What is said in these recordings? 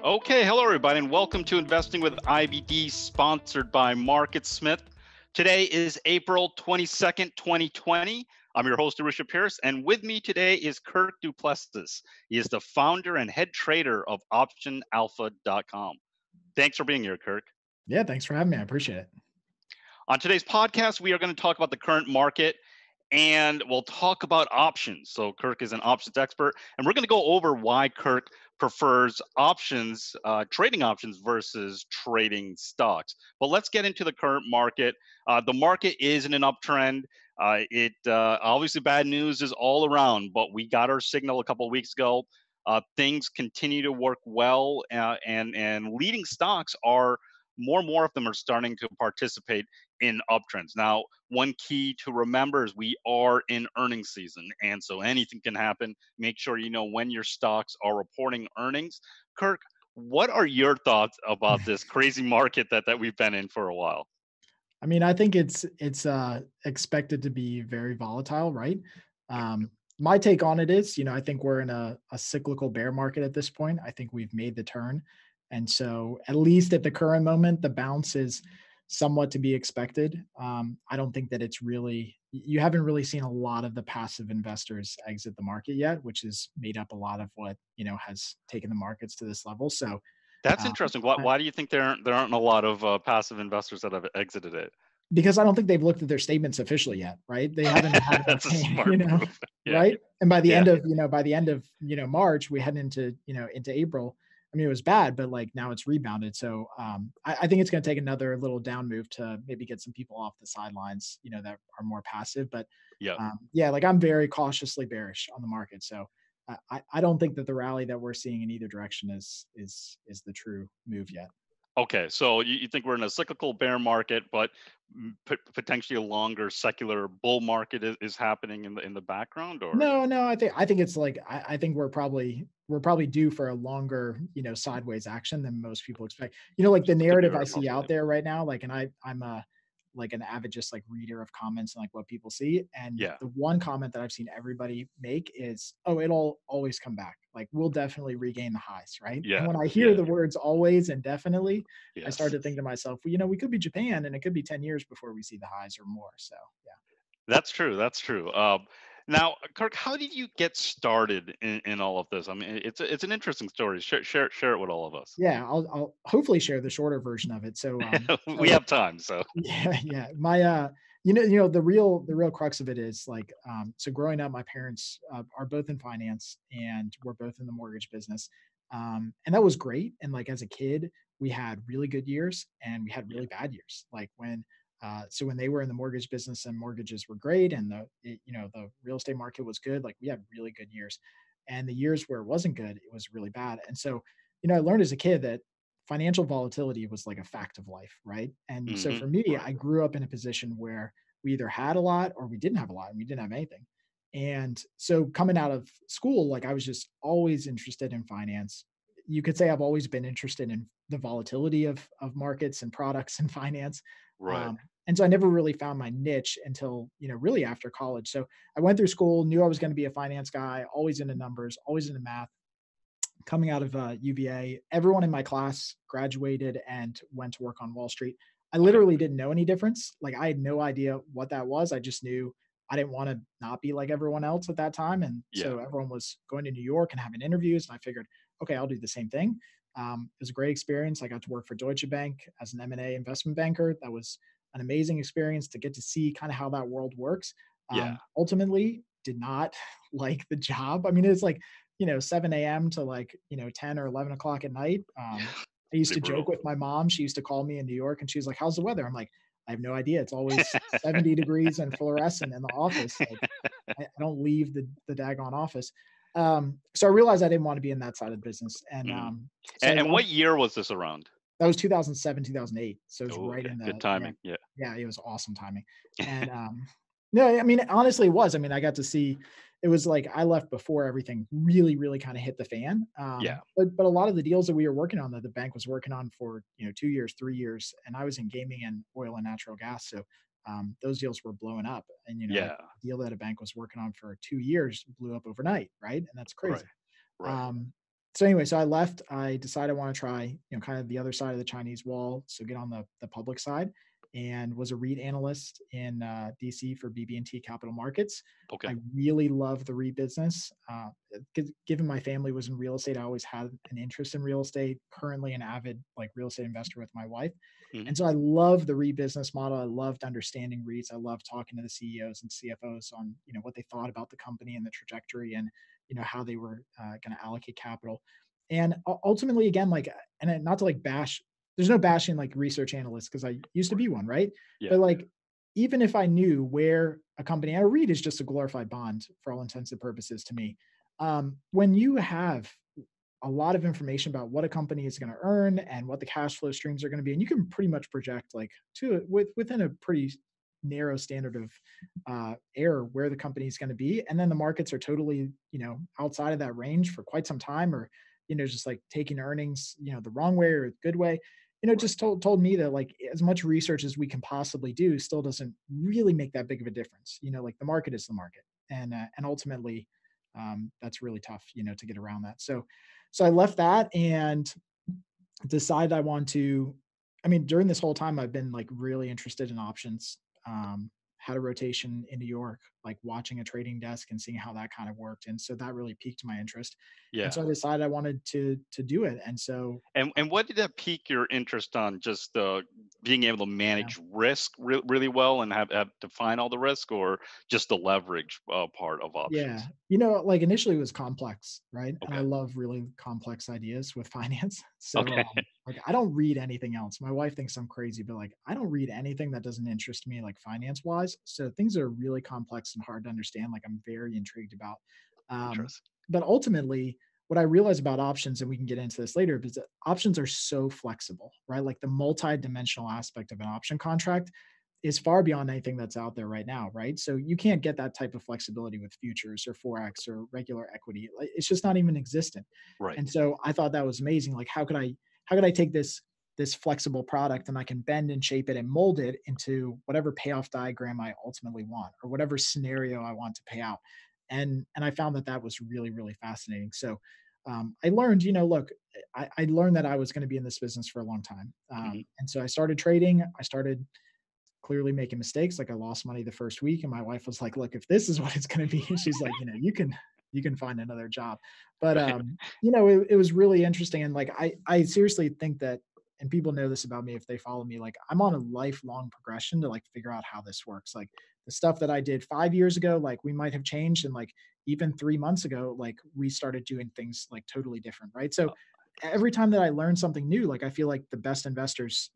Okay, hello everybody, and welcome to Investing with IBD, sponsored by MarketSmith. Today is April 22nd, 2020. I'm your host, Arusha Pierce, and with me today is Kirk Du Plessis. He is the founder and head trader of OptionAlpha.com. Thanks for being here, Kirk. Yeah, thanks for having me. I appreciate it. On today's podcast, we are going to talk about the current market, and we'll talk about options. So Kirk is an options expert, and we're going to go over why Kirk prefers options, trading options versus trading stocks. But let's get into the current market. The market is in an uptrend. Obviously bad news is all around, but we got our signal a couple of weeks ago. Things continue to work well, and leading stocks are more and more of them are starting to participate in uptrends. Now, one key to remember is we are in earnings season, and so anything can happen. Make sure you know when your stocks are reporting earnings. Kirk, what are your thoughts about this crazy market that we've been in for a while? I mean, I think it's expected to be very volatile, right? My take on it is, I think we're in a cyclical bear market at this point. I think we've made the turn. And so at least at the current moment, the bounce is somewhat to be expected. I don't think that you haven't really seen a lot of the passive investors exit the market yet, which has made up a lot of what, has taken the markets to this level. So That's um, interesting. Why do you think there aren't a lot of passive investors that have exited it? because I don't think they've looked at their statements officially yet, right? They haven't had enough That's a time, smart move. Yeah, right? And by the yeah. end of, March, we head into April. I mean, it was bad, but like now it's rebounded. So I think it's going to take another little down move to maybe get some people off the sidelines, that are more passive. But Yeah. yeah, like I'm very cautiously bearish on the market. So I don't think that the rally that we're seeing in either direction is the true move yet. Okay, so you think we're in a cyclical bear market, but potentially a longer secular bull market is happening in the background, or? No, I think it's like I think we're probably due for a longer, sideways action than most people expect. Like the Could be narrative I very see possible. out there right now, like, and I'm a like an avid just like reader of comments and like what people see. And Yeah, the one comment that I've seen everybody make is, oh, it'll always come back. Like we'll definitely regain the highs, right? And yeah, when I hear yeah, the words always and definitely, I start yes. to think to myself, well, we could be Japan and it could be 10 years before we see the highs or more. So yeah. That's true. That's true. Now, Kirk, how did you get started in all of this? I mean, it's an interesting story. Share it with all of us. Yeah, I'll hopefully share the shorter version of it. So, We have time, so yeah. My the real crux of it is like so growing up, my parents are both in finance and we're both in the mortgage business. And that was great. And like as a kid, we had really good years and we had yeah, really bad years. Like when they were in the mortgage business and mortgages were great and the real estate market was good, like we had really good years. And the years where it wasn't good, it was really bad. And so I learned as a kid that financial volatility was like a fact of life, right? And so for me, right, I grew up in a position where we either had a lot or we didn't have a lot and we didn't have anything. And so coming out of school, like I was just always interested in finance. You could say I've always been interested in the volatility of markets and products and finance. right. And so I never really found my niche until, really after college. So I went through school, knew I was going to be a finance guy, always into numbers, always into math. Coming out of UVA, everyone in my class graduated and went to work on Wall Street. I Okay, literally didn't know any difference. Like I had no idea what that was. I just knew I didn't want to not be like everyone else at that time. And yeah, so everyone was going to New York and having interviews. And I figured, okay, I'll do the same thing. It was a great experience. I got to work for Deutsche Bank as an M&A investment banker. That was an amazing experience to get to see kind of how that world works. yeah. Ultimately, did not like the job. I mean, it's like 7 a.m. to like, 10 or 11 o'clock at night. I used Pretty to joke brutal. with my mom. She used to call me in New York and she was like, how's the weather? I'm like, I have no idea. It's always 70 degrees and fluorescent in the office. Like I don't leave the daggone office. So I realized I didn't want to be in that side of the business. And Mhm. so I And what launched, year was this around? that was 2007, 2008. So it was Oh, right okay, in good yeah, timing. Yeah, yeah, it was awesome timing. And no, I mean, honestly, it was. I mean, I got to see it was like I left before everything really, really kind of hit the fan. yeah, But a lot of the deals that we were working on that the bank was working on for 2 years, 3 years, and I was in gaming and oil and natural gas. So those deals were blowing up. And a yeah. deal that a bank was working on for 2 years blew up overnight, right? And that's Right, crazy. right. Um, so anyway, so I left. I decided I want to try, kind of the other side of the Chinese wall. So get on the public side, and was a REIT analyst in DC for BB&T Capital Markets. Okay. I really love the REIT business. Given my family was in real estate, I always had an interest in real estate. Currently, an avid like real estate investor with my wife, Hmm. and so I love the REIT business model. I loved understanding REITs. I loved talking to the CEOs and CFOs on what they thought about the company and the trajectory, and how they were going to allocate capital. And ultimately, again, like, not to like bash, there's no bashing like research analysts because I used to Right. be one, right? Yeah. But like, even if I knew where a company, and a REIT is just a glorified bond for all intents and purposes to me. When you have a lot of information about what a company is going to earn and what the cash flow streams are going to be, and you can pretty much project like within a pretty narrow standard of error where the company is going to be, and then the markets are totally outside of that range for quite some time, or just like taking earnings the wrong way or the good way. Right. Just told me that like as much research as we can possibly do still doesn't really make that big of a difference. Like the market is the market, and ultimately that's really tough to get around that. So I left that and decided I want to. I mean, during this whole time, I've been like really interested in options. Had a rotation in New York, like watching a trading desk and seeing how that kind of worked, and so that really piqued my interest. And Yeah. so I decided I wanted to do it. And so, And what did that pique your interest on? Just being able to yeah. manage risk really well and have define all the risk, or just the leverage part of Yeah. options? Like initially it was complex, right? And I Okay. love really complex ideas with finance. So, Okay. like I don't read anything else. My wife thinks I'm crazy, but like I don't read anything that doesn't interest me, like finance wise. So things that are really complex and hard to understand, like I'm very intrigued about. Interesting. But ultimately, what I realize about options, and we can get into this later, is that options are so flexible, right? Like the multi-dimensional aspect of an option contract is far beyond anything that's out there right now, right? So you can't get that type of flexibility with futures or forex or regular equity. Like, it's just not even existent. Right. And so I thought that was amazing. Like how could I take this flexible product and I can bend and shape it and mold it into whatever payoff diagram I ultimately want or whatever scenario I want to pay out. And I found that that was really really fascinating. So I learned, look, I learned that I was going to be in this business for a long time. Hmm. And so I started trading. I started clearly making mistakes. Like I lost money the first week, and my wife was like, "Look, if this is what it's going to be," she's like, you can find another job." But Right. it was really interesting, and like I seriously think that, and people know this about me if they follow me. Like I'm on a lifelong progression to like figure out how this works. Like the stuff that I did 5 years ago, like we might have changed, and like even 3 months ago, like we started doing things like totally different, right? So every time that I learn something new, like I feel like the best investors,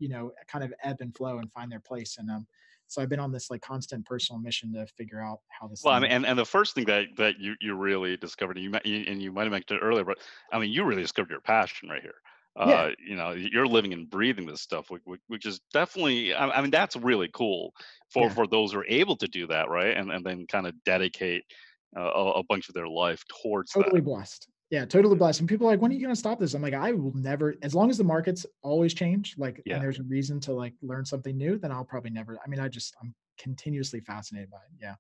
kind of ebb and flow and find their place. And so I've been on this like constant personal mission to figure out how this Well, I thing mean, works. and the first thing that you really discovered, and you might have mentioned it earlier, but I mean, you really discovered your passion right here. Yeah, You're living and breathing this stuff, which is definitely, I mean, that's really cool for yeah, for those who are able to do that, right? And then kind of dedicate a bunch of their life towards that. totally blessed. Yeah, totally blessed. And people are like, when are you going to stop this? I'm like, I will never, as long as the markets always change, like, and Yeah. there's a reason to like learn something new, then I'll probably never. I mean, I'm continuously fascinated by it. Yeah,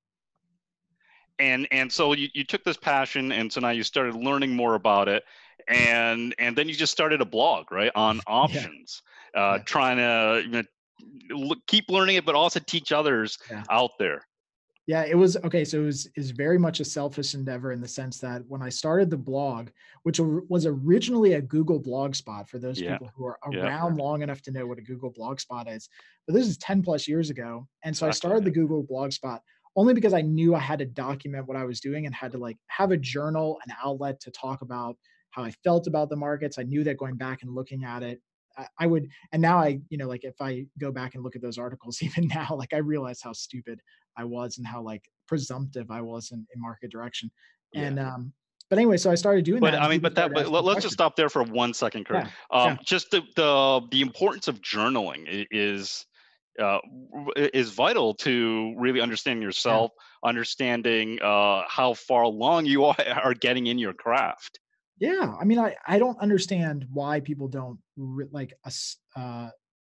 And so you took this passion, and so now you started learning more about it, and then you just started a blog, right, on yeah, options, yeah, trying to keep learning it, but also teach others yeah. out there. Yeah, it was okay. So it was very much a selfish endeavor in the sense that when I started the blog, which was originally a Google blog spot for those Yeah. people who are Yeah. around long enough to know what a Google blog spot is, but this is 10 plus years ago. And so I Exactly. started Yeah. the Google blog spot only because I knew I had to document what I was doing and had to like have a journal, an outlet to talk about how I felt about the markets. I knew that going back and looking at it, I would, and now like if I go back and look at those articles, even now, like I realize how stupid I was and how like presumptive I was in market direction. Yeah. And but anyway, so I started doing that But I and mean, people started asking let's just questions. stop there for 1 second, Kurt. Yeah. Yeah. Just the importance of journaling is vital to really understanding Yeah. yourself, understanding how far along you are getting in your craft. Yeah. I mean, I don't understand why people don't like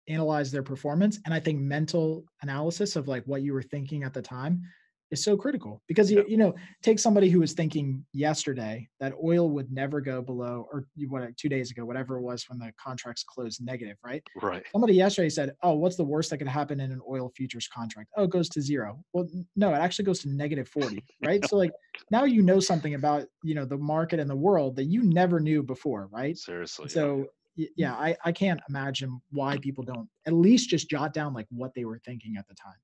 analyze their performance. And I think mental analysis of like what you were thinking at the time is so critical because Yeah. take somebody who was thinking yesterday that oil would never go below, or what, 2 days ago, whatever it was when the contracts closed negative, right? Right. Somebody yesterday said, "Oh, what's the worst that could happen in an oil futures contract? Oh, it goes to zero." Well, no, it actually goes to negative 40, right? So like now something about the market and the world that you never knew before, right? And Seriously. Yeah. so yeah, I can't imagine why people don't at least just jot down like what they were thinking at the time.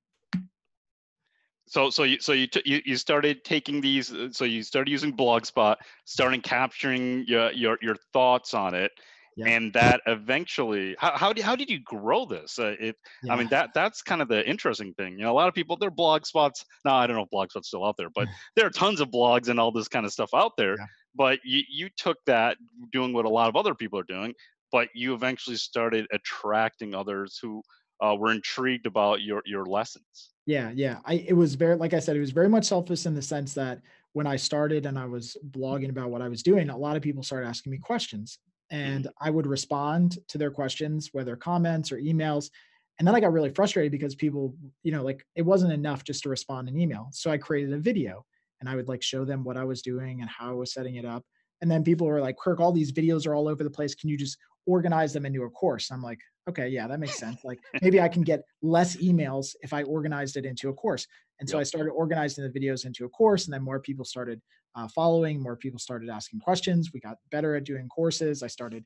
You started taking these. So you started using Blogspot, starting capturing your thoughts on it, Yep. and that eventually, how did you grow this? I Yeah. mean, that's kind of the interesting thing. A lot of people, their Blogspots. No, I don't know if Blogspot's still out there, but there are tons of blogs and all this kind of stuff out there. Yeah. But you took that, doing what a lot of other people are doing, but you eventually started attracting others who were intrigued about your lessons. Yeah, yeah. It was very, like I said, it was very much selfish in the sense that when I started and I was blogging about what I was doing, a lot of people started asking me questions and Mhm. I would respond to their questions, whether comments or emails. And then I got really frustrated because people, like it wasn't enough just to respond in email. So I created a video and I would like show them what I was doing and how I was setting it up. And then people were like, "Kirk, all these videos are all over the place. Can you just organize them into a course?" I'm like, okay, yeah, that makes sense. Like maybe I can get less emails if I organized it into a course. And so I Yep. started organizing the videos into a course, and then more people started following. More people started asking questions. We got better at doing courses. I started,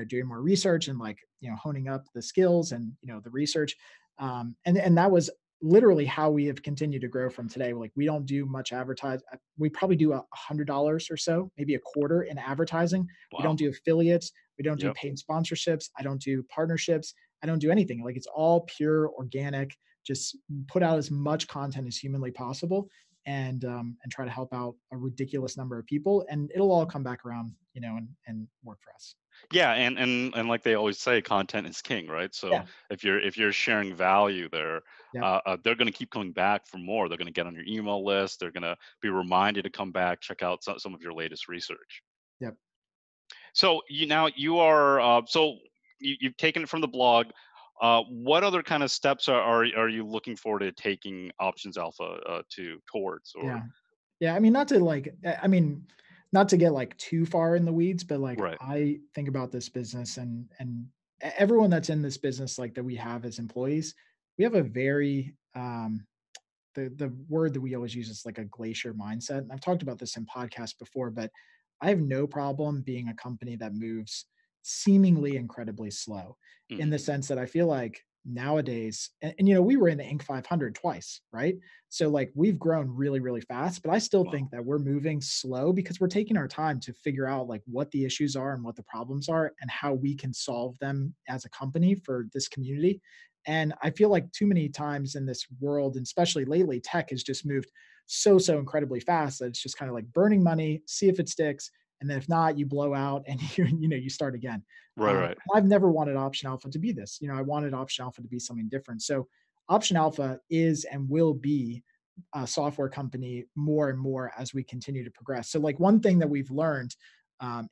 doing more research and like, honing up the skills and the research. And that was literally how we have continued to grow from today. Like we don't do much advertise. We probably do $100 or so, maybe a quarter in advertising. We Wow. don't do affiliates. We don't do Yep. paid sponsorships. I don't do partnerships. I don't do anything. Like it's all pure organic. Just put out as much content as humanly possible, and try to help out a ridiculous number of people, and it'll all come back around, and work for us. Yeah, and like they always say, content is king, right? So Yeah. if you're sharing value there, Yep. they're going to keep coming back for more. They're going to get on your email list. They're going to be reminded to come back, check out some of your latest research. Yep. So you are you've taken it from the blog. What other kind of steps are you looking forward to taking Options Alpha to towards or Yeah. Yeah, I mean, not to get like too far in the weeds, but like right? I think about this business and everyone that's in this business, like that we have as employees, we have a very the word that we always use is like a glacier mindset. And I've talked about this in podcasts before, but I have no problem being a company that moves seemingly incredibly slow in Hmm. the sense that I feel like nowadays, and we were in the Inc. 500 twice, right? So like we've grown really, really fast, but I still Wow. think that we're moving slow because we're taking our time to figure out like what the issues are and what the problems are and how we can solve them as a company for this community. And I feel like too many times in this world, and especially lately, tech has just moved so incredibly fast that it's just kind of like burning money, see if it sticks, and then if not, you blow out and you start again. Right. Right. I've never wanted Option Alpha to be this. I wanted Option Alpha to be something different. So Option Alpha is and will be a software company more and more as we continue to progress. So like one thing that we've learned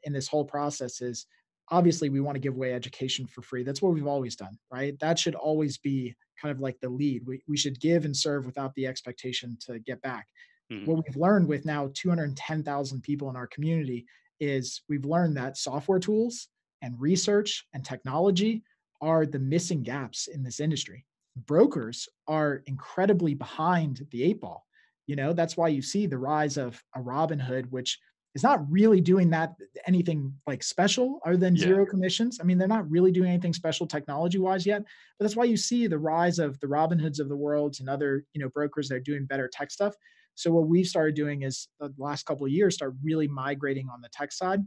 in this whole process is obviously we want to give away education for free. That's what we've always done, right? That should always be kind of like the lead. We should give and serve without the expectation to get back. Hmm. What we've learned with now 210,000 people in our community is we've learned that software tools and research and technology are the missing gaps in this industry. Brokers are incredibly behind the eight ball. That's why you see the rise of a Robinhood, which is not really doing that anything like special other than Yeah. zero commissions. I mean, they're not really doing anything special technology wise yet, but that's why you see the rise of the Robinhoods of the world and other, brokers that are doing better tech stuff. So what we've started doing is the last couple of years start really migrating on the tech side.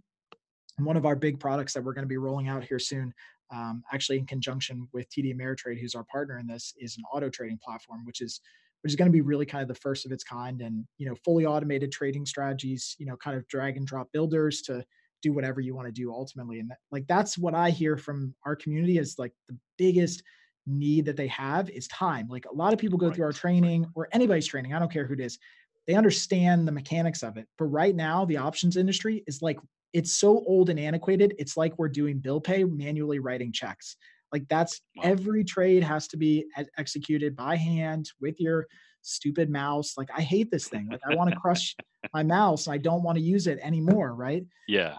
And one of our big products that we're going to be rolling out here soon, actually in conjunction with TD Ameritrade, who's our partner in this, is an auto trading platform, which is going to be really kind of the first of its kind, and fully automated trading strategies, kind of drag and drop builders to do whatever you want to do ultimately. And that's what I hear from our community is like the biggest need that they have is time. Like a lot of people go Right. through our training or anybody's training, I don't care who it is, they understand the mechanics of it. But right now, the options industry is like it's so old and antiquated. It's like we're doing bill pay, manually writing checks. Like that's Wow. every trade has to be executed by hand with your stupid mouse. Like, I hate this thing. Like, I want to crush my mouse. I don't want to use it anymore. Right. Yeah.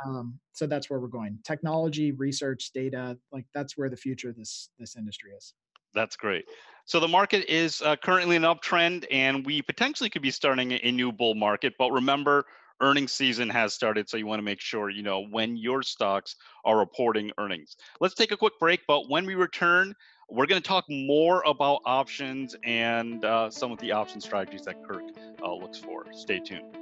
So that's where we're going. Technology, research, data, like that's where the future of this industry is. That's great. So the market is currently an uptrend, and we potentially could be starting a new bull market. But remember, earnings season has started, so you want to make sure you know when your stocks are reporting earnings. Let's take a quick break, but when we return, we're going to talk more about options and some of the option strategies that Kirk looks for. Stay tuned.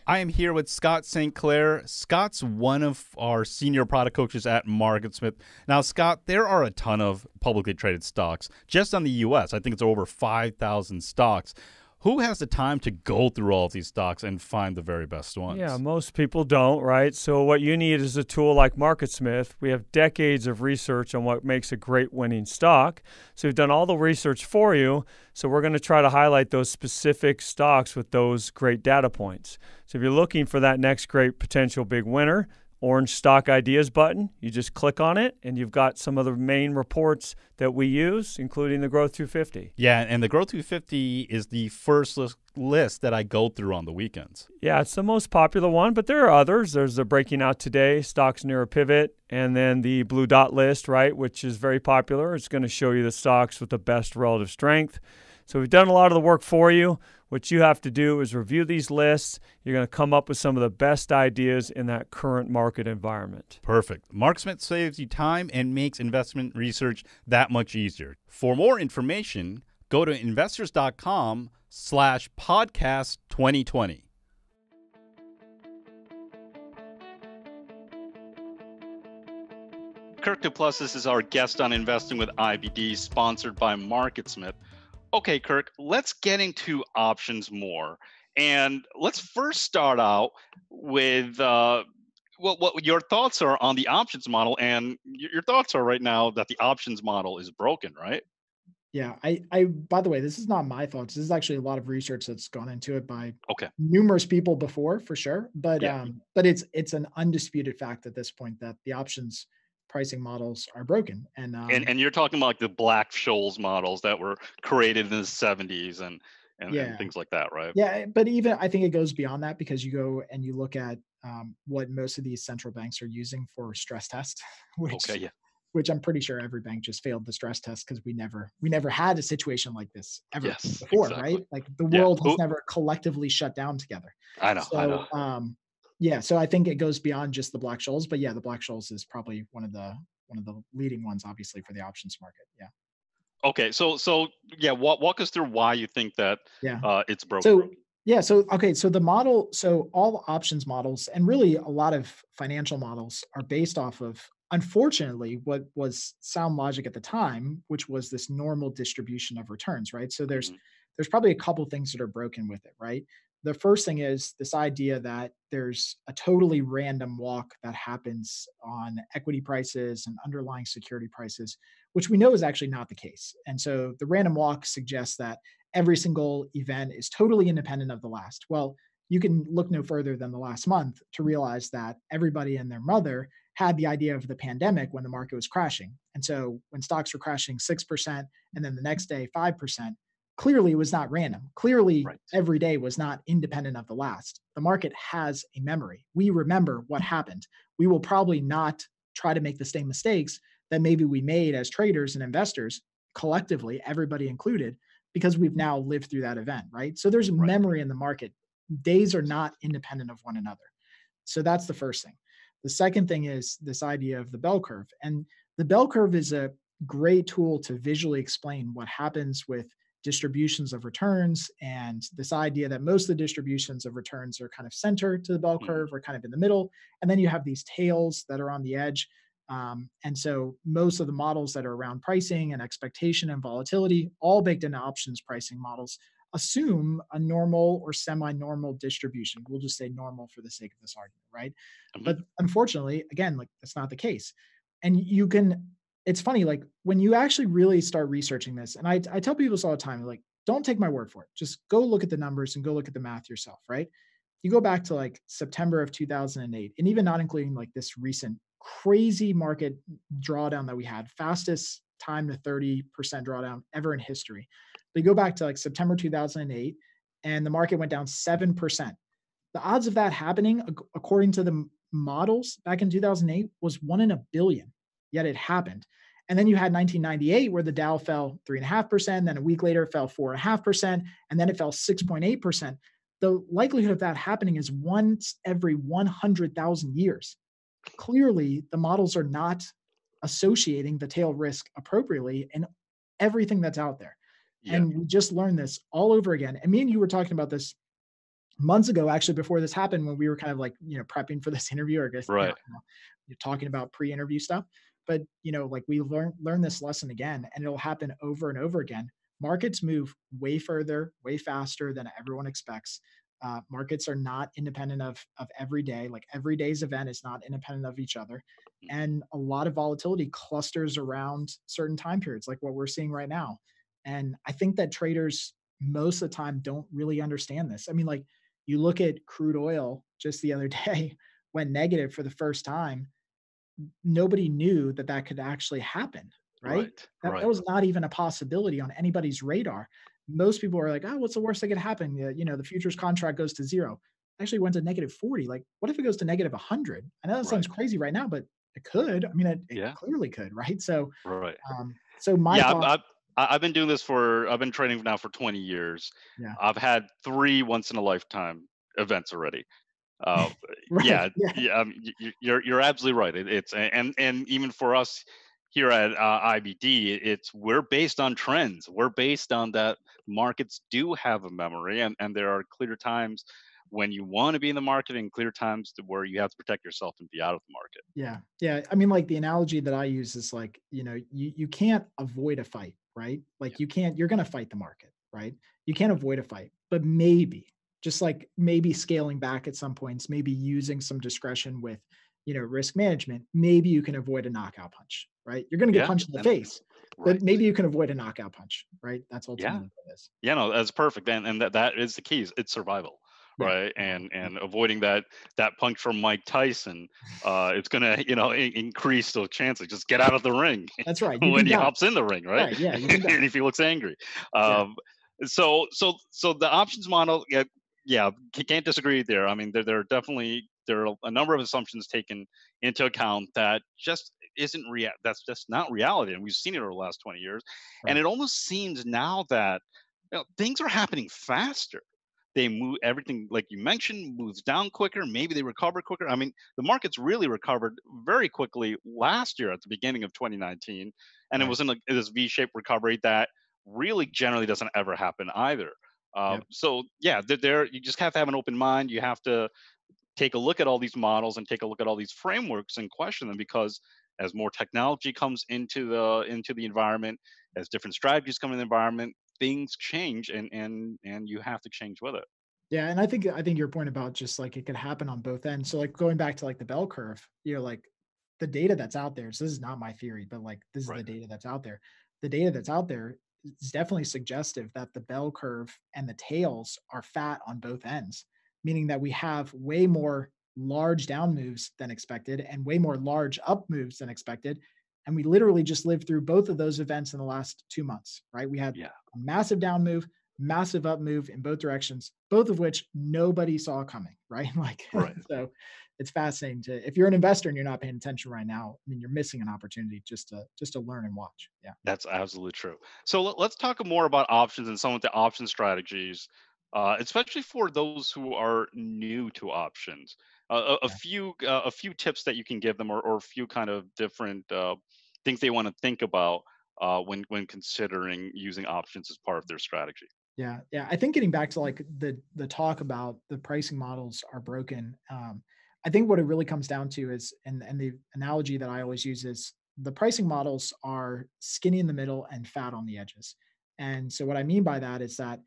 I am here with Scott St. Clair. Scott's one of our senior product coaches at MarketSmith. Now, Scott, there are a ton of publicly traded stocks just on the U.S. I think it's over 5,000 stocks. Who has the time to go through all of these stocks and find the very best ones? Yeah, most people don't, right? So what you need is a tool like MarketSmith. We have decades of research on what makes a great winning stock. So we've done all the research for you. So we're going to try to highlight those specific stocks with those great data points. So if you're looking for that next great potential big winner, orange stock ideas button, you just click on it and you've got some of the main reports that we use, including the Growth 250. Yeah, and the Growth 250 is the first list that I go through on the weekends. Yeah, it's the most popular one, but there are others. There's the Breaking Out Today, Stocks Near a Pivot, and then the Blue Dot list, right, which is very popular. It's going to show you the stocks with the best relative strength. So we've done a lot of the work for you. What you have to do is review these lists. You're going to come up with some of the best ideas in that current market environment. Perfect. MarketSmith saves you time and makes investment research that much easier. For more information, go to investors.com/podcast2020. Kirk Du Plessis is our guest on Investing with IBD, sponsored by MarketSmith. Okay, Kirk, let's get into options more. And let's first start out with what your thoughts are on the options model. And your thoughts are right now that the options model is broken, right? Yeah, by the way, this is not my thoughts. This is actually a lot of research that's gone into it by Okay. numerous people before, for sure. But Yeah. but it's an undisputed fact at this point that the options pricing models are broken. And you're talking about like the Black-Scholes models that were created in the 70s and Yeah, things like that, right? yeah, but even I think it goes beyond that because you go and you look at what most of these central banks are using for stress tests, Okay, yeah. which I'm pretty sure every bank just failed the stress test because we never had a situation like this ever Yes, before, exactly. right? Like the Yeah. world has never collectively shut down together. I know. So yeah, so I think it goes beyond just the Black-Scholes, but yeah, the Black-Scholes is probably one of the leading ones, obviously, for the options market. Yeah. Okay, so yeah, walk us through why you think that Yeah. it's broken. So yeah, so okay, so the model, so all options models and really a lot of financial models are based off of, unfortunately, what was sound logic at the time, which was this normal distribution of returns, right? So there's Mhm. there's probably a couple things that are broken with it, right? The first thing is this idea that there's a totally random walk that happens on equity prices and underlying security prices, which we know is actually not the case. And so the random walk suggests that every single event is totally independent of the last. Well, you can look no further than the last month to realize that everybody and their mother had the idea of the pandemic when the market was crashing. And so when stocks were crashing 6% and then the next day 5%, clearly it was not random. Clearly Right. every day was not independent of the last. The market has a memory. We remember what happened. We will probably not try to make the same mistakes that maybe we made as traders and investors collectively, everybody included, because we've now lived through that event, right? So there's Right. memory in the market. Days are not independent of one another. So that's the first thing. The second thing is this idea of the bell curve. And the bell curve is a great tool to visually explain what happens with distributions of returns and this idea that most of the distributions of returns are kind of center to the bell Mhm. curve or kind of in the middle. And then you have these tails that are on the edge. And so most of the models that are around pricing and expectation and volatility, all baked into options pricing models, assume a normal or semi-normal distribution. We'll just say normal for the sake of this argument, right? Mhm. But unfortunately, again, like that's not the case. And you can, it's funny, like when you actually really start researching this, and I tell people this all the time, like, don't take my word for it. Just go look at the numbers and go look at the math yourself, right? You go back to like September of 2008, and even not including like this recent crazy market drawdown that we had, fastest time to 30% drawdown ever in history. They go back to like September 2008, and the market went down 7%. The odds of that happening, according to the models back in 2008, was 1 in a billion, yet it happened. And then you had 1998, where the Dow fell 3.5%. Then a week later, it fell 4.5%. And then it fell 6.8%. The likelihood of that happening is once every 100,000 years. Clearly, the models are not associating the tail risk appropriately in everything that's out there. Yeah. And we just learned this all over again. And me and you were talking about this months ago, actually, before this happened, when we were kind of like, prepping for this interview, or I guess, Right. You're talking about pre-interview stuff. But, like we learn this lesson again, and it'll happen over and over again. Markets move way further, way faster than everyone expects. Markets are not independent of every day. Like every day's event is not independent of each other. And a lot of volatility clusters around certain time periods, like what we're seeing right now. And I think that traders most of the time don't really understand this. I mean, like, you look at crude oil just the other day, went negative for the first time. Nobody knew that that could actually happen, right? That was not even a possibility on anybody's radar. Most people are like, oh, what's the worst that could happen? The futures contract goes to zero. Actually went to negative 40. Like, what if it goes to negative 100? I know that sounds crazy right now, but it could. I mean, it clearly could, right? So, so my thought. I've been trading now for 20 years. Yeah. I've had 3 once in a lifetime events already. Right. You're absolutely right. It's and even for us here at IBD, we're based on trends. We're based on that markets do have a memory, and there are clear times when you want to be in the market, and clear times where you have to protect yourself and be out of the market. Yeah. I mean, like, the analogy that I use is like, you can't avoid a fight, right? Like, you're going to fight the market, right? You can't avoid a fight, but just like maybe scaling back at some points, maybe using some discretion with, risk management, maybe you can avoid a knockout punch, right? You're going to get punched in the face, but maybe you can avoid a knockout punch, right? That's ultimately what it is. Yeah, no, that's perfect. And that is the key. It's survival. Right. And avoiding that punch from Mike Tyson, it's going to, increase the chances. Just get out of the ring. That's right. When he hops in the ring. Right. Yeah. And if he looks angry. So the options model, can't disagree there. I mean, there are a number of assumptions taken into account that just isn't that's just not reality. And we've seen it over the last 20 years. Right. And it almost seems now that things are happening faster. They move, everything, like you mentioned, moves down quicker. Maybe they recover quicker. I mean, the markets really recovered very quickly last year at the beginning of 2019. And it was in this V-shaped recovery that really generally doesn't ever happen either. So there you just have to have an open mind. You have to take a look at all these models and take a look at all these frameworks and question them, because as more technology comes into the environment, as different strategies come in the environment, things change, and you have to change with it. Yeah, and I think your point about just like it could happen on both ends. So like going back to like the bell curve, like the data that's out there. So this is not my theory, but like this is the data that's out there. The data that's out there is definitely suggestive that the bell curve and the tails are fat on both ends, meaning that we have way more large down moves than expected and way more large up moves than expected. And we literally just lived through both of those events in the last 2 months, right? We had a massive down move, massive up move in both directions, both of which nobody saw coming, right? So it's fascinating if you're an investor and you're not paying attention right now, I mean, you're missing an opportunity just to learn and watch. Yeah. That's absolutely true. So let's talk more about options and some of the option strategies, especially for those who are new to options. A few tips that you can give them, or a few kind of different things they want to think about when considering using options as part of their strategy. Yeah. I think getting back to like the talk about the pricing models are broken. I think what it really comes down to is, and the analogy that I always use is, the pricing models are skinny in the middle and fat on the edges. And so what I mean by that is that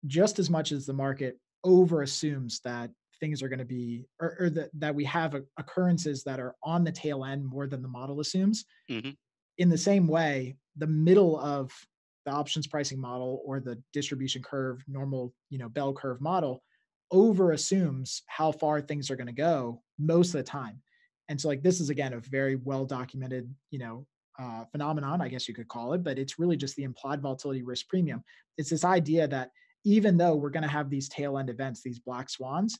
just as much as the market over assumes that things are going to be, or that we have occurrences that are on the tail end more than the model assumes, in the same way, the middle of the options pricing model, or the distribution curve, normal, bell curve model, over assumes how far things are going to go most of the time. And so like, this is again, a very well documented, phenomenon, I guess you could call it, but it's really just the implied volatility risk premium. It's this idea that even though we're going to have these tail end events, these black swans,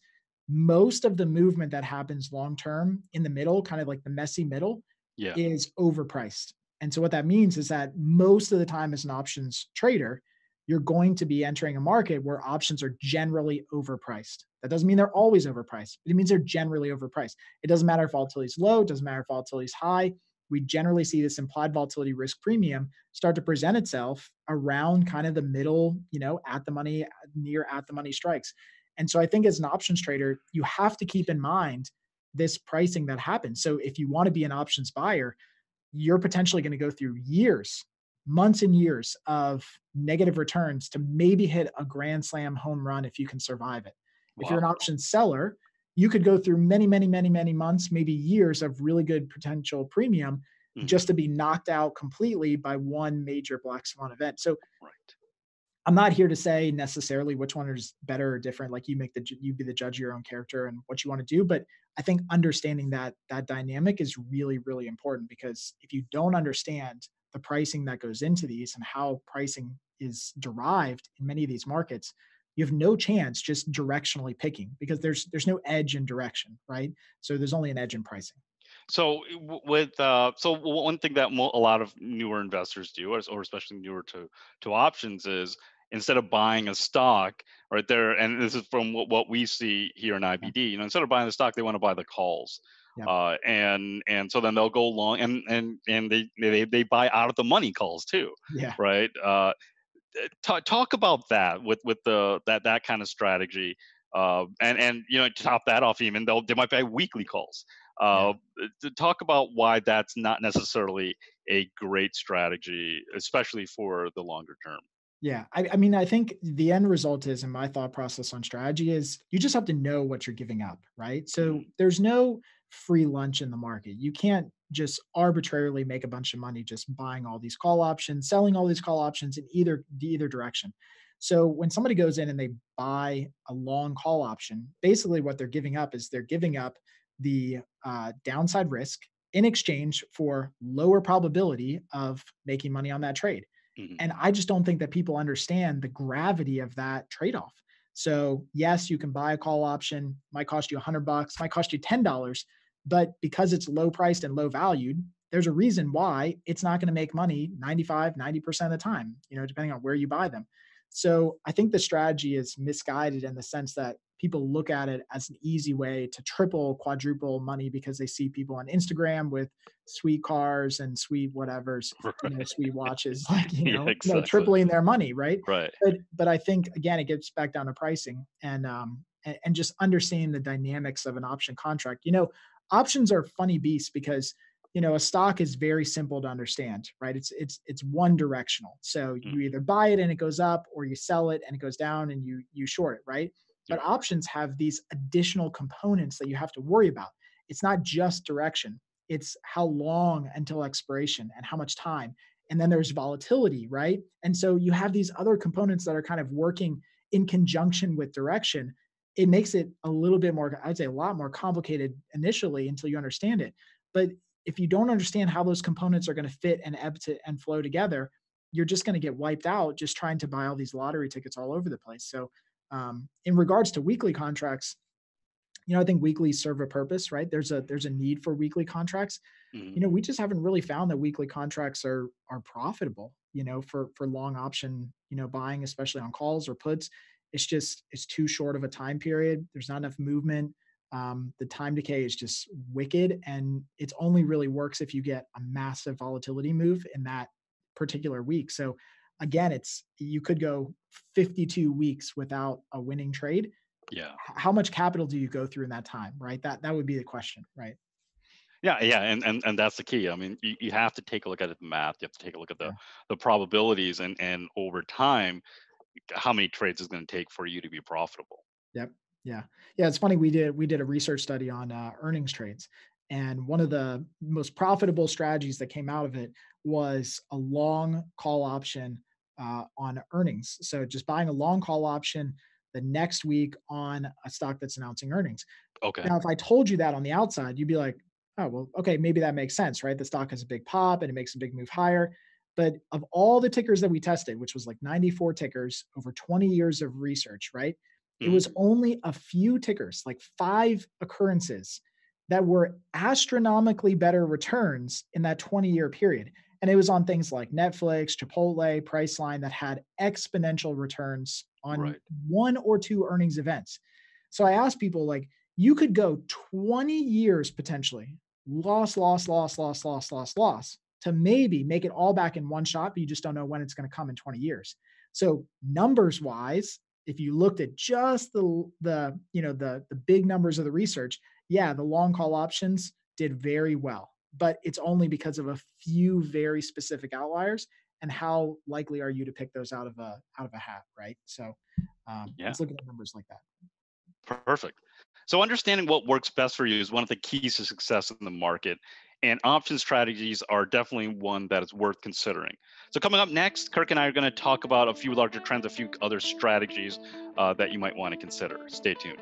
most of the movement that happens long term in the middle, kind of like the messy middle, Yeah. is overpriced. And so what that means is that most of the time as an options trader, you're going to be entering a market where options are generally overpriced. That doesn't mean they're always overpriced, but it means they're generally overpriced. It doesn't matter if volatility is low, it doesn't matter if volatility is high. We generally see this implied volatility risk premium start to present itself around kind of the middle, at the money, near at the money strikes. And so I think as an options trader, you have to keep in mind this pricing that happens. So if you want to be an options buyer, you're potentially going to go through years, months and years of negative returns to maybe hit a grand slam home run if you can survive it. Wow. If you're an options seller, you could go through many, many, many, many months, maybe years of really good potential premium just to be knocked out completely by one major black swan event. So right. I'm not here to say necessarily which one is better or different. Like you be the judge of your own character and what you want to do. But I think understanding that dynamic is really, really important, because if you don't understand the pricing that goes into these and how pricing is derived in many of these markets, you have no chance just directionally picking, because there's no edge in direction, right? So there's only an edge in pricing. So so one thing that a lot of newer investors do, or especially newer to options, is instead of buying a stock right there, and this is from what we see here in IBD, instead of buying the stock, they want to buy the calls. Yep. And so then they'll go long and they buy out of the money calls too. Yeah. Right. Talk about that with that kind of strategy. And to top that off, even though they might buy weekly calls. To talk about why that's not necessarily a great strategy, especially for the longer term. Yeah. I mean, I think the end result is, in my thought process on strategy, is you just have to know what you're giving up, right? So there's no free lunch in the market. You can't just arbitrarily make a bunch of money just buying all these call options, selling all these call options in either direction. So when somebody goes in and they buy a long call option, basically what they're giving up is they're giving up the downside risk in exchange for lower probability of making money on that trade. And I just don't think that people understand the gravity of that trade-off. So yes, you can buy a call option, might cost you $100, might cost you $10, but because it's low priced and low valued, there's a reason why it's not going to make money 95, 90% of the time, depending on where you buy them. So I think the strategy is misguided in the sense that people look at it as an easy way to triple, quadruple money because they see people on Instagram with sweet cars and sweet whatevers, right. Sweet watches, like, exactly. tripling their money. Right. Right. But I think, again, it gets back down to pricing and just understanding the dynamics of an option contract. Options are funny beasts because, a stock is very simple to understand, right? It's one directional. So you either buy it and it goes up, or you sell it and it goes down and you short it, right? But options have these additional components that you have to worry about. It's not just direction. It's how long until expiration and how much time. And then there's volatility, right? And so you have these other components that are kind of working in conjunction with direction. It makes it a little bit more, I'd say a lot more complicated initially until you understand it. But if you don't understand how those components are going to fit and ebb and flow together, you're just going to get wiped out just trying to buy all these lottery tickets all over the place. So in regards to weekly contracts, I think weeklies serve a purpose, right? There's a need for weekly contracts. We just haven't really found that weekly contracts are profitable, for long option, buying, especially on calls or puts. It's too short of a time period. There's not enough movement. The time decay is just wicked, and it only really works if you get a massive volatility move in that particular week. So again, you could go 52 weeks without a winning trade. Yeah. How much capital do you go through in that time, right? That would be the question, right? Yeah, and that's the key. I mean, you have to take a look at the math. You have to take a look at the probabilities, and over time, how many trades is going to take for you to be profitable. Yep. Yeah. It's funny. We did a research study on earnings trades, and one of the most profitable strategies that came out of it was a long call option on earnings. So just buying a long call option the next week on a stock that's announcing earnings. Okay. Now, if I told you that on the outside, you'd be like, oh, well, okay, maybe that makes sense, right? The stock has a big pop and it makes a big move higher. But of all the tickers that we tested, which was like 94 tickers over 20 years of research, right? It Mhm. was only a few tickers, like 5 occurrences that were astronomically better returns in that 20-year period. And it was on things like Netflix, Chipotle, Priceline that had exponential returns on Right. 1 or 2 earnings events. So I asked people, like, you could go 20 years potentially, loss, to maybe make it all back in one shot, but you just don't know when it's going to come in 20 years. So numbers wise, if you looked at just the big numbers of the research, yeah, the long call options did very well, but it's only because of a few very specific outliers. And how likely are you to pick those out of a hat, right? So Yeah. let's look at the numbers like that. Perfect. So understanding what works best for you is one of the keys to success in the market. And option strategies are definitely one that is worth considering. So coming up next, Kirk and I are going to talk about a few larger trends, a few other strategies that you might want to consider. Stay tuned.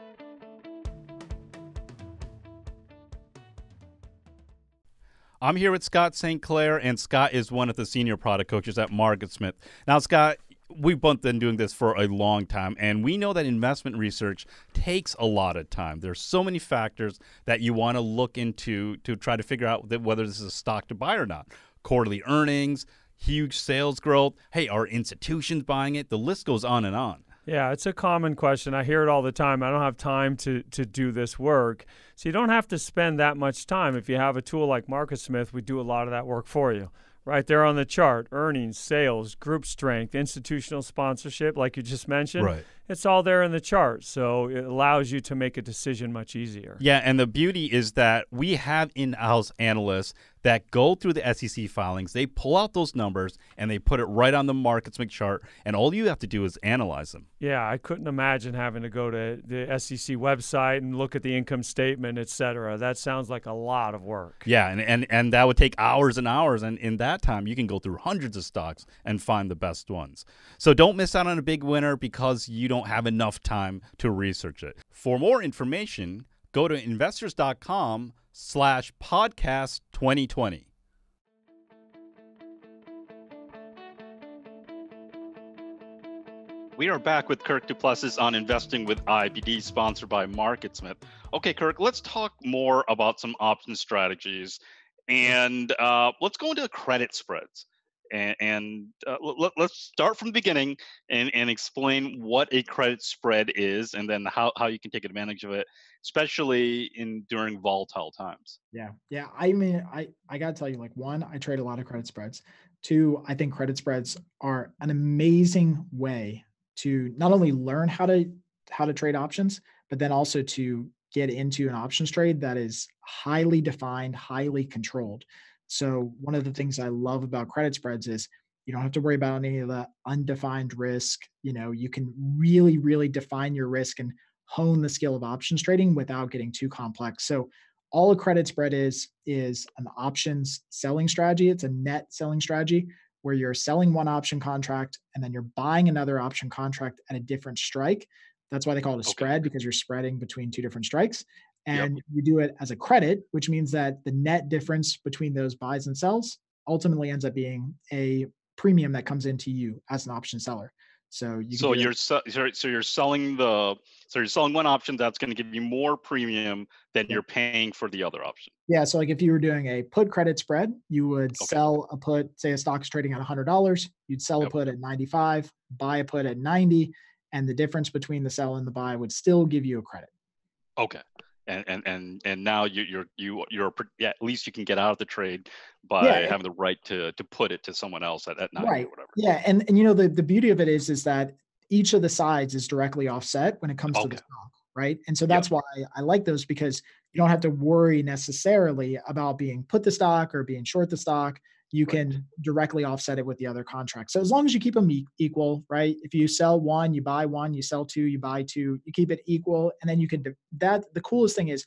I'm here with Scott St. Clair, and Scott is one of the senior product coaches at MarketSmith. Now, Scott, we've both been doing this for a long time, and we know that investment research takes a lot of time. There's so many factors that you want to look into to try to figure out whether this is a stock to buy or not. Quarterly earnings, huge sales growth. Hey, are institutions buying it? The list goes on and on. Yeah, it's a common question. I hear it all the time. I don't have time to do this work. So you don't have to spend that much time. If you have a tool like MarketSmith, we do a lot of that work for you. Right there on the chart, earnings, sales, group strength, institutional sponsorship, like you just mentioned. Right. It's all there in the chart. So it allows you to make a decision much easier. Yeah, and the beauty is that we have in-house analysts that go through the SEC filings. They pull out those numbers and they put it right on the MarketSmith chart, and all you have to do is analyze them. Yeah, I couldn't imagine having to go to the SEC website and look at the income statement, et cetera. That sounds like a lot of work. Yeah, and that would take hours and hours, and in that time, you can go through hundreds of stocks and find the best ones. So don't miss out on a big winner because you don't have enough time to research it. For more information, go to investors.com/podcast2020. We are back with Kirk Du Plessis on Investing with IBD, sponsored by MarketSmith. Okay, Kirk, let's talk more about some option strategies. And let's go into the credit spreads. Let's start from the beginning and explain what a credit spread is, and then how you can take advantage of it, especially during volatile times. Yeah. I mean, I gotta tell you, like, one, I trade a lot of credit spreads. Two, I think credit spreads are an amazing way to not only learn how to trade options, but then also to get into an options trade that is highly defined, highly controlled. So one of the things I love about credit spreads is you don't have to worry about any of the undefined risk. You can really, really define your risk and hone the skill of options trading without getting too complex. So all a credit spread is an options selling strategy. It's a net selling strategy where you're selling one option contract and then you're buying another option contract at a different strike. That's why they call it a spread, because you're spreading between two different strikes. And you do it as a credit, which means that the net difference between those buys and sells ultimately ends up being a premium that comes into you as an option seller. So you're selling one option that's going to give you more premium than you're paying for the other option. Yeah. So like if you were doing a put credit spread, you would sell a put, say a stock's trading at $100, you'd sell a put at 95, buy a put at 90, and the difference between the sell and the buy would still give you a credit. Okay. And now you're at least you can get out of the trade by having the right to put it to someone else at 90 or whatever. Yeah. And the beauty of it is that each of the sides is directly offset when it comes to the stock, right? And so that's why I like those, because you don't have to worry necessarily about being put the stock or being short the stock. You can directly offset it with the other contract. So as long as you keep them equal, right? If you sell one, you buy one, you sell two, you buy two, you keep it equal. And then you can, the coolest thing is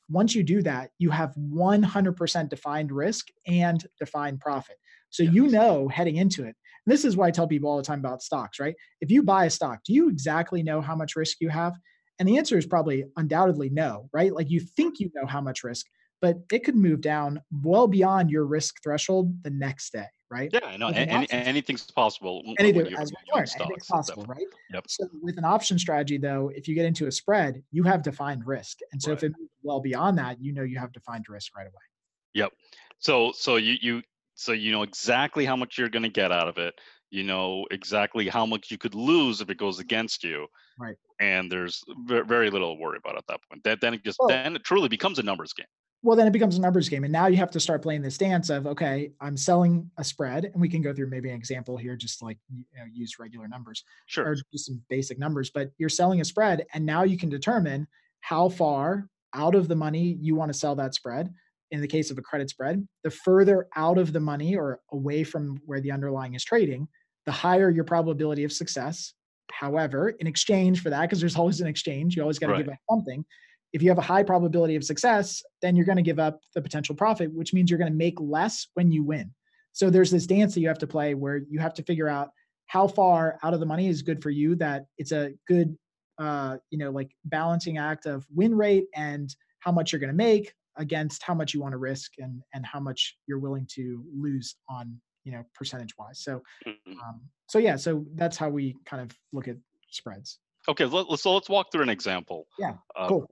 once you do that, you have 100% defined risk and defined profit. So heading into it. And this is why I tell people all the time about stocks, right? If you buy a stock, do you exactly know how much risk you have? And the answer is probably undoubtedly no, right? Like you think you know how much risk, but it could move down well beyond your risk threshold the next day, right? Yeah, I know. With an option Anything's possible Anything, when as you we own learned, anything's stocks. possible, Definitely. right? Yep. So with an option strategy, though, if you get into a spread, you have defined risk, and so if Right. it moves well beyond that, you have defined risk right away. Yep. So you know exactly how much you're going to get out of it. You know exactly how much you could lose if it goes against you, Right. and there's very little to worry about at that point. Well, Then it truly becomes a numbers game. well, then it becomes a numbers game, and now you have to start playing this dance of, okay, I'm selling a spread, and we can go through maybe an example here, just like use regular numbers Sure. or just some basic numbers. But you're selling a spread, and now you can determine how far out of the money you want to sell that spread. In the case of a credit spread, the further out of the money or away from where the underlying is trading, the higher your probability of success. However, in exchange for that, because there's always an exchange, you always got to Right. give up something. If you have a high probability of success, then you're going to give up the potential profit, which means you're going to make less when you win. So there's this dance that you have to play where you have to figure out how far out of the money is good for you, that it's a good, like balancing act of win rate and how much you're going to make against how much you want to risk and how much you're willing to lose on, percentage wise. Mhm. So yeah, so that's how we kind of look at spreads. Okay. Let's walk through an example. Yeah, Uh, cool.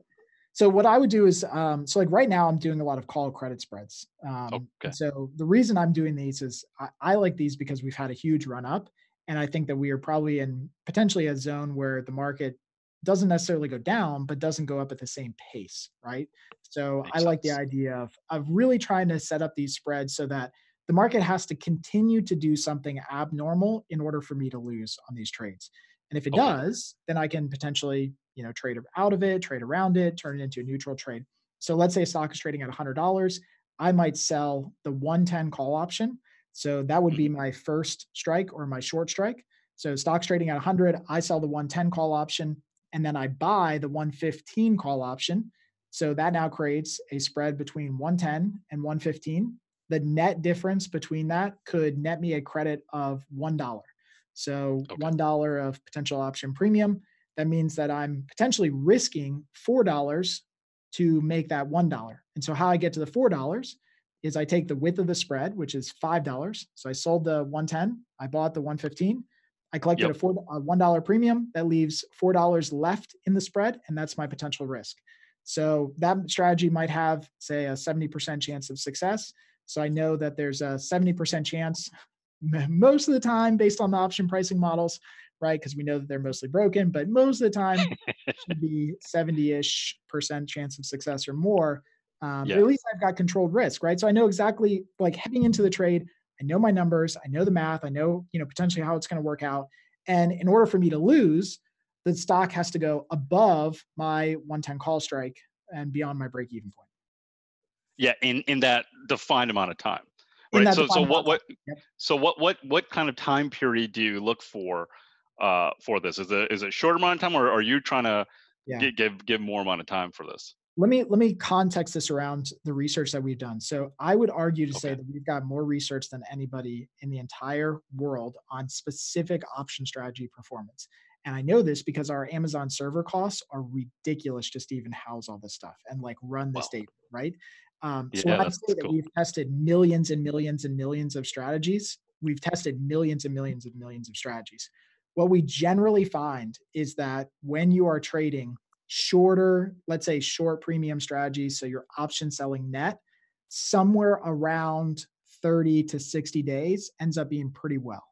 So what I would do is, so like right now I'm doing a lot of call credit spreads. okay. And so the reason I'm doing these is I like these because we've had a huge run up. And I think that we are probably in potentially a zone where the market doesn't necessarily go down, but doesn't go up at the same pace, right? So I Makes like the sense. idea of really trying to set up these spreads so that the market has to continue to do something abnormal in order for me to lose on these trades. And if it Okay. does, then I can potentially, trade out of it, trade around it, turn it into a neutral trade. So let's say a stock is trading at $100. I might sell the 110 call option. So that would be Mhm. my first strike or my short strike. So stock's trading at 100, I sell the 110 call option, and then I buy the 115 call option. So that now creates a spread between 110 and 115. The net difference between that could net me a credit of $1. So Okay. $1 of potential option premium. That means that I'm potentially risking $4 to make that $1. And so how I get to the $4 is I take the width of the spread, which is $5. So I sold the 110, I bought the 115. I collected Yep. a $1 premium. That leaves $4 left in the spread, and that's my potential risk. So that strategy might have, say, a 70% chance of success. So I know that there's a 70% chance most of the time based on the option pricing models, right? Because we know that they're mostly broken, but most of the time should be 70-ish% chance of success or more. But Yeah. at least I've got controlled risk, right? So I know exactly, like heading into the trade, I know my numbers, I know the math, I know, potentially how it's going to work out. And in order for me to lose, the stock has to go above my 110 call strike and beyond my break even point Yeah. In that defined amount of time. in Right. that So defined amount of time. Yep. what kind of time period do you look for this? Is it short amount of time, or are you trying to Yeah. give more amount of time for this? Let me context this around the research that we've done. So I would argue to say Okay. that we've got more research than anybody in the entire world on specific option strategy performance. And I know this because our Amazon server costs are ridiculous just to even house all this stuff and like run this Well, data, right? So yeah, when I that's say that cool. we've tested millions and millions and millions of strategies, we've tested millions and millions and millions of strategies. What we generally find is that when you are trading shorter, let's say short premium strategies, so your option selling net, somewhere around 30 to 60 days ends up being pretty well.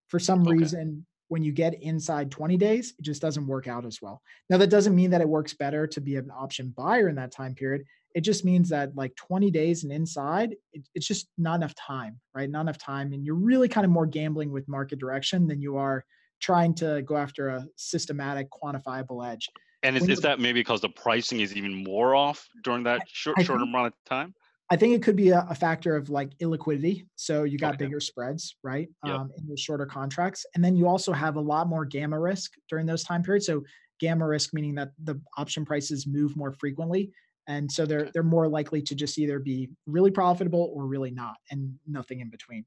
For some Okay. reason, when you get inside 20 days, it just doesn't work out as well. Now, that doesn't mean that it works better to be an option buyer in that time period. It just means that like 20 days and inside, it's just not enough time, right? Not enough time. And you're really kind of more gambling with market direction than you are trying to go after a systematic, quantifiable edge. And When is you're that maybe because the pricing is even more off during that I shorter think amount of time? I think it could be a factor of like illiquidity. So you got Okay. bigger spreads, right? Yep. In those shorter contracts. And then you also have a lot more gamma risk during those time periods. So gamma risk meaning that the option prices move more frequently. And so they're Okay. they're more likely to just either be really profitable or really not, and nothing in between.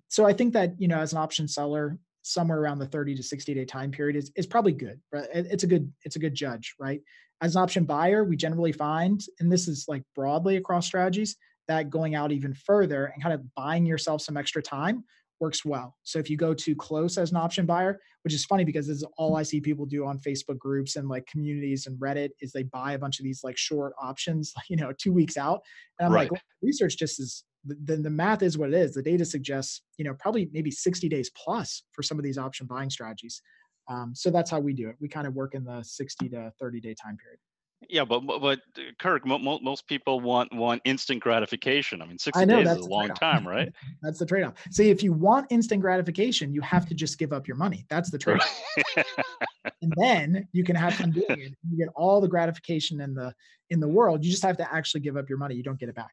So I think that, as an option seller, somewhere around the 30 to 60 day time period is probably good, right? It's a good judge, right? As an option buyer, we generally find, and this is like broadly across strategies, that going out even further and kind of buying yourself some extra time works well. So if you go too close as an option buyer, which is funny because this is all I see people do on Facebook groups and like communities and Reddit, is they buy a bunch of these like short options, 2 weeks out. And I'm like, Right. well, research just is the math is what it is. The data suggests, probably maybe 60 days plus for some of these option buying strategies. So that's how we do it. We kind of work in the 60 to 30-day time period. Yeah, but Kirk, most people want instant gratification. I mean, I 60 know days is a that's the long trade-off. time, right? That's the trade-off. See, if you want instant gratification, you have to just give up your money. That's the trade-off. Right. And then you can have fun doing it. You get all the gratification in the world. You just have to actually give up your money. You don't get it back.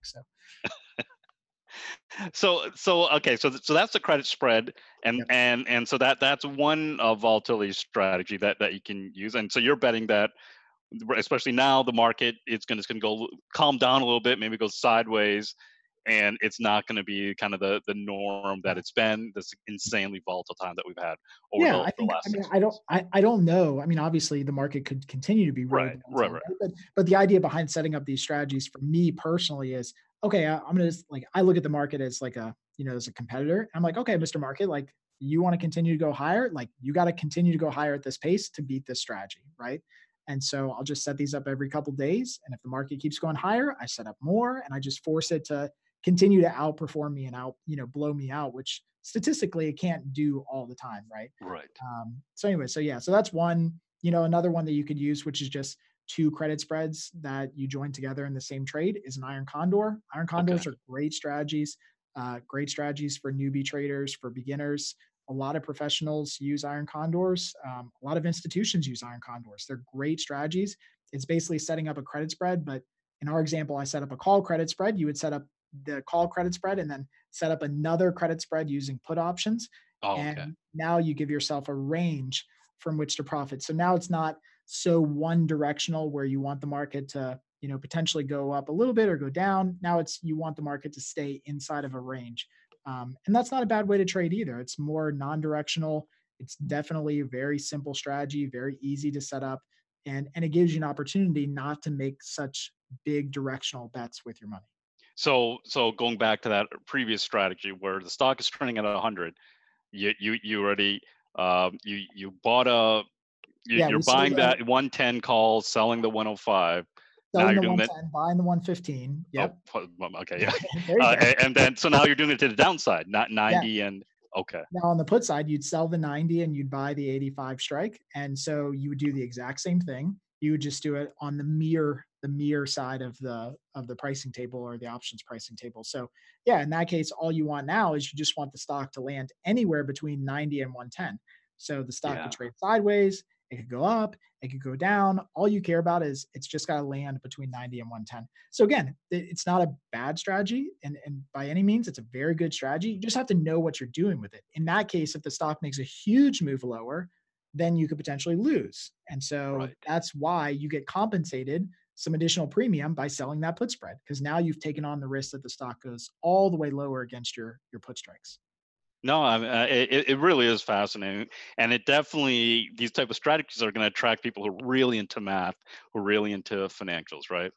So Okay, so that's the credit spread, and yep. and so that's one volatility strategy that you can use. And so you're betting that, especially now, the market it's going to go calm down a little bit, maybe go sideways, and it's not going to be kind of the norm that it's been, this insanely volatile time that we've had over Yeah, I the think, last 6 I months. don't know. I mean, obviously the market could continue to be really Right, volatile, right. right? But the idea behind setting up these strategies for me personally is, okay, I'm gonna just like, I look at the market as like as a competitor. I'm like, okay, Mr. Market, like you want to continue to go higher, like you got to continue to go higher at this pace to beat this strategy, right? And so I'll just set these up every couple days. And if the market keeps going higher, I set up more and I just force it to continue to outperform me and blow me out, which statistically it can't do all the time, right? Right. So anyway, so yeah, so that's one. Another one that you could use, which is just two credit spreads that you join together in the same trade, is an iron condor. Iron Okay. condors are great strategies for newbie traders, for beginners. A lot of professionals use iron condors. A lot of institutions use iron condors. They're great strategies. It's basically setting up a credit spread, but in our example, I set up a call credit spread. You would set up the call credit spread and then set up another credit spread using put options. Oh, okay. And now you give yourself a range from which to profit. So now it's not so one directional where you want the market to, potentially go up a little bit or go down. Now it's, you want the market to stay inside of a range. And that's not a bad way to trade either. It's more non-directional. It's definitely a very simple strategy, very easy to set up. And it gives you an opportunity not to make such big directional bets with your money. So going back to that previous strategy where the stock is trending at 100, you already you bought Yeah, you're we sold buying that 110 call, selling the 105. Now selling you're the doing that. 110, buying the 115. Oh, Yep. okay, yeah. There you go. And then so now you're doing it to the downside, not Yeah. 90 and okay. Now on the put side, you'd sell the 90 and you'd buy the 85 strike. And so you would do the exact same thing. You would just do it on the mirror side of the pricing table or the options pricing table. So yeah, in that case, all you want now is you just want the stock to land anywhere between 90 and 110. So the stock could Yeah. trade sideways, it could go up, it could go down. All you care about is it's just got to land between 90 and 110. So again, it's not a bad strategy, and by any means, it's a very good strategy. You just have to know what you're doing with it. In that case, if the stock makes a huge move lower, then you could potentially lose. And so Right. that's why you get compensated some additional premium by selling that put spread, because now you've taken on the risk that the stock goes all the way lower against your put strikes. No, I mean, it really is fascinating, and it definitely, these type of strategies are going to attract people who are really into math, who are really into financials, right?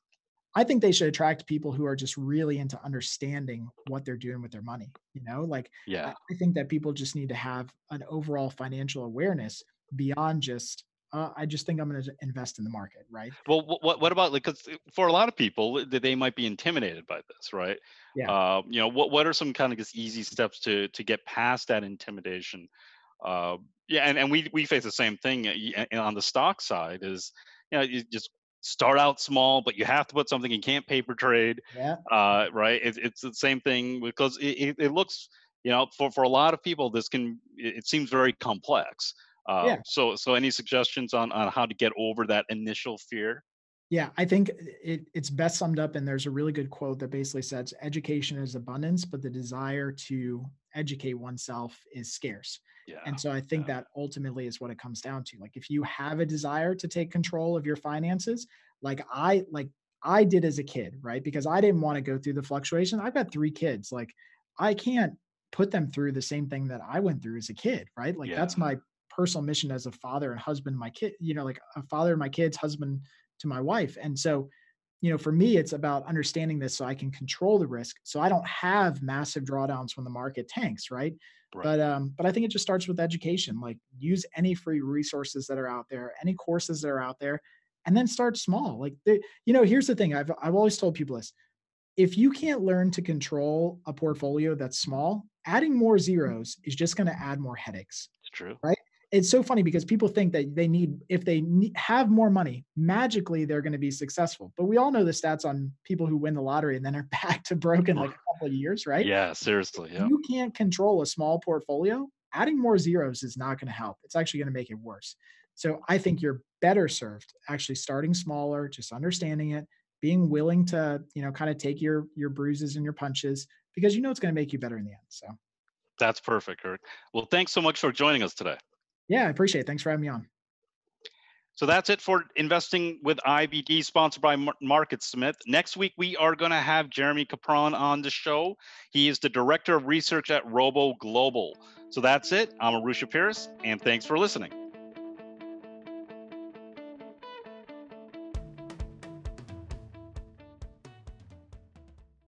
I think they should attract people who are just really into understanding what they're doing with their money. Like I, Yeah. I think that people just need to have an overall financial awareness beyond just, I just think I'm going to invest in the market, right? Well, what about, like, because for a lot of people, they might be intimidated by this, right? Yeah. What are some kind of just easy steps to get past that intimidation? Yeah, and we face the same thing on the stock side. Is you just start out small, but you have to put something. You can't paper trade, Yeah. right? It's the same thing because it looks, for a lot of people, it seems very complex. Yeah. So any suggestions on how to get over that initial fear? Yeah, I think it's best summed up, and there's a really good quote that basically says, "Education is abundance, but the desire to educate oneself is scarce." Yeah, And so I think yeah, that ultimately is what it comes down to. Like if you have a desire to take control of your finances, like I did as a kid, right? Because I didn't want to go through the fluctuation. I've got 3 kids. Like I can't put them through the same thing that I went through as a kid, right? Like yeah. that's my personal mission as a father and husband, my kid, like a father, my kids, husband to my wife. And so, for me, it's about understanding this so I can control the risk, so I don't have massive drawdowns when the market tanks, right? Right. But I think it just starts with education. Like, use any free resources that are out there, any courses that are out there, and then start small. Like, here's the thing. I've always told people this: if you can't learn to control a portfolio that's small, adding more zeros is just going to add more headaches. It's true. Right? It's so funny because people think that if they have more money, magically they're going to be successful. But we all know the stats on people who win the lottery and then are back to broken like a couple of years, right? Yeah, seriously. If Yeah. you can't control a small portfolio, adding more zeros is not going to help. It's actually going to make it worse. So I think you're better served actually starting smaller, just understanding it, being willing to, kind of take your bruises and your punches, because it's going to make you better in the end. So That's perfect, Kirk. Well, thanks so much for joining us today. yeah, I appreciate it. Thanks for having me on. So that's it for Investing with IBD, sponsored by MarketSmith. Next week, we are going to have Jeremy Capron on the show. He is the Director of Research at Robo Global. So that's it. I'm Arusha Pierce, and thanks for listening.